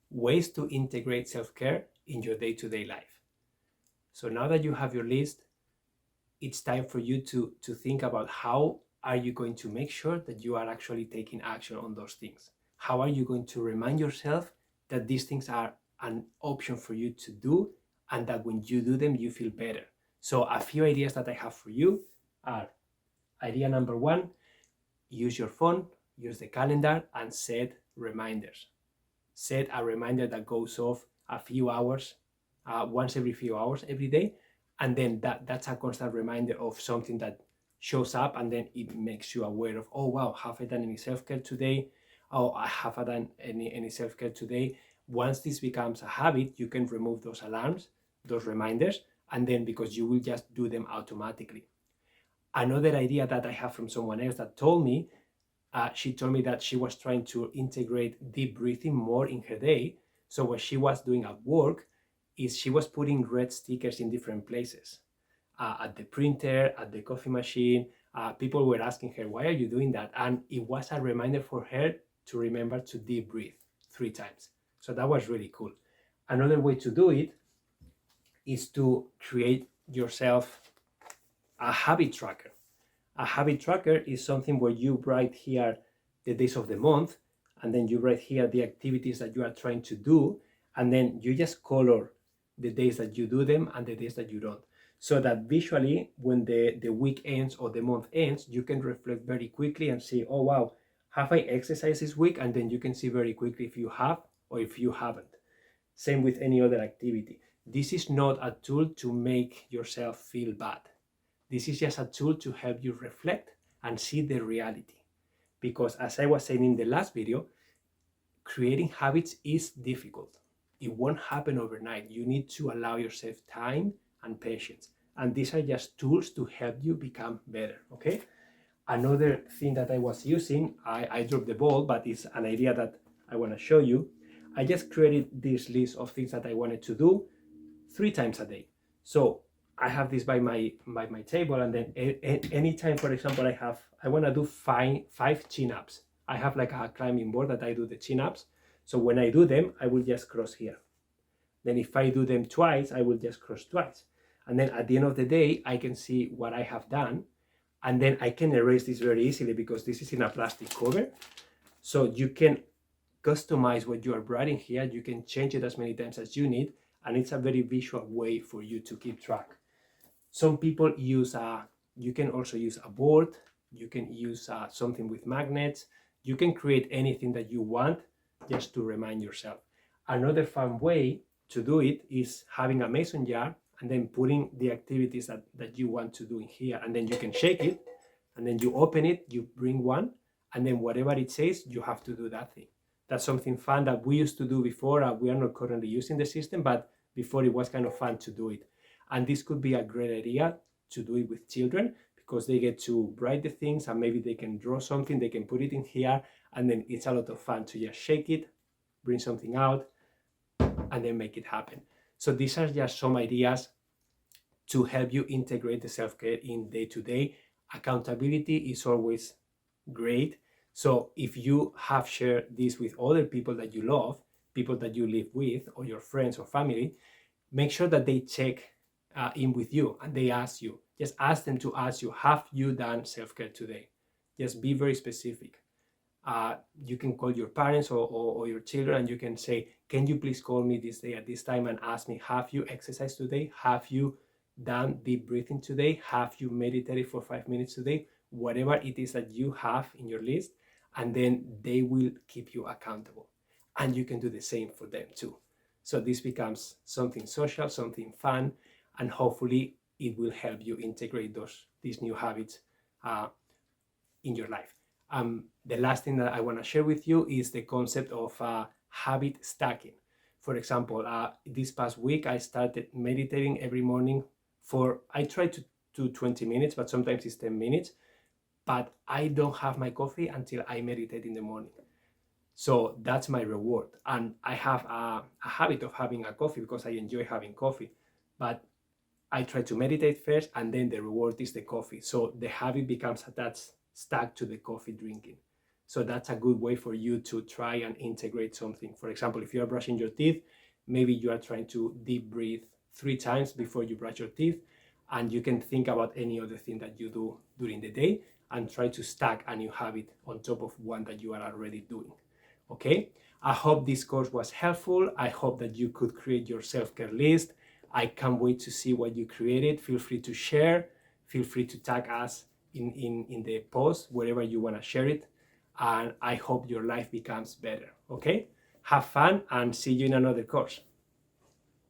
ways to integrate self-care in your day-to-day life. So now that you have your list, it's time for you to think about how are you going to make sure that you are actually taking action on those things. How are you going to remind yourself that these things are an option for you to do, and that when you do them, you feel better? So a few ideas that I have for you are: idea number one, use your phone, use the calendar, and set reminders. Set a reminder that goes off a few hours, once every few hours every day, and then that's a constant reminder of something that shows up, and then it makes you aware of, oh wow, have I done any self-care today? Oh, I haven't done any self-care today. Once this becomes a habit, you can remove those alarms, those reminders, and then because you will just do them automatically. Another idea that I have from someone else that told me, she told me that she was trying to integrate deep breathing more in her day. So what she was doing at work is she was putting red stickers in different places, at the printer, at the coffee machine. People were asking her, why are you doing that? And it was a reminder for her to remember to deep breathe 3 times. So that was really cool. Another way to do it is to create yourself a habit tracker. A habit tracker is something where you write here the days of the month, and then you write here the activities that you are trying to do, and then you just color the days that you do them and the days that you don't. So that visually, when the week ends or the month ends, you can reflect very quickly and say, oh wow, have I exercised this week? And then you can see very quickly if you have or if you haven't. Same with any other activity. This is not a tool to make yourself feel bad. This is just a tool to help you reflect and see the reality. Because as I was saying in the last video, creating habits is difficult. It won't happen overnight. You need to allow yourself time and patience. And these are just tools to help you become better, okay? Another thing that I was using, I dropped the ball, but it's an idea that I want to show you. I just created this list of things that I wanted to do 3 times a day. So I have this by my table, and then anytime, for example, I want to do 5 chin-ups. I have like a climbing board that I do the chin-ups. So when I do them, I will just cross here. Then if I do them twice, I will just cross twice. And then at the end of the day, I can see what I have done. And then I can erase this very easily because this is in a plastic cover. So you can customize what you are writing here. You can change it as many times as you need. And it's a very visual way for you to keep track. Some people use you can also use a board. You can use something with magnets. You can create anything that you want just to remind yourself. Another fun way to do it is having a mason jar and then putting the activities that you want to do in here, and then you can shake it, and then you open it, you bring one, and then whatever it says, you have to do that thing. That's something fun that we used to do before. We are not currently using the system, but before it was kind of fun to do it. And this could be a great idea to do it with children, because they get to write the things and maybe they can draw something, they can put it in here, and then it's a lot of fun to just shake it, bring something out, and then make it happen. So these are just some ideas to help you integrate the self-care in day-to-day. Accountability is always great. So if you have shared this with other people that you love, people that you live with, or your friends or family, make sure that they check in with you and they ask you. Just ask them to ask you, have you done self-care today? Just be very specific. You can call your parents or your children, and you can say, can you please call me this day at this time and ask me, have you exercised today? Have you done deep breathing today? Have you meditated for 5 minutes today? Whatever it is that you have in your list, and then they will keep you accountable. And you can do the same for them too. So this becomes something social, something fun, and hopefully it will help you integrate these new habits in your life. The last thing that I want to share with you is the concept of habit stacking. For example, this past week, I started meditating every morning I try to do 20 minutes, but sometimes it's 10 minutes, but I don't have my coffee until I meditate in the morning. So that's my reward. And I have a habit of having a coffee because I enjoy having coffee, but I try to meditate first, and then the reward is the coffee. So the habit becomes attached, stuck to the coffee drinking. So that's a good way for you to try and integrate something. For example, if you are brushing your teeth, maybe you are trying to deep breathe 3 times before you brush your teeth, and you can think about any other thing that you do during the day and try to stack a new habit on top of one that you are already doing. Okay, I hope this course was helpful. I hope that you could create your self-care list. I can't wait to see what you created. Feel free to share. Feel free to tag us in the post wherever you want to share it. And I hope your life becomes better. Okay, have fun and see you in another course.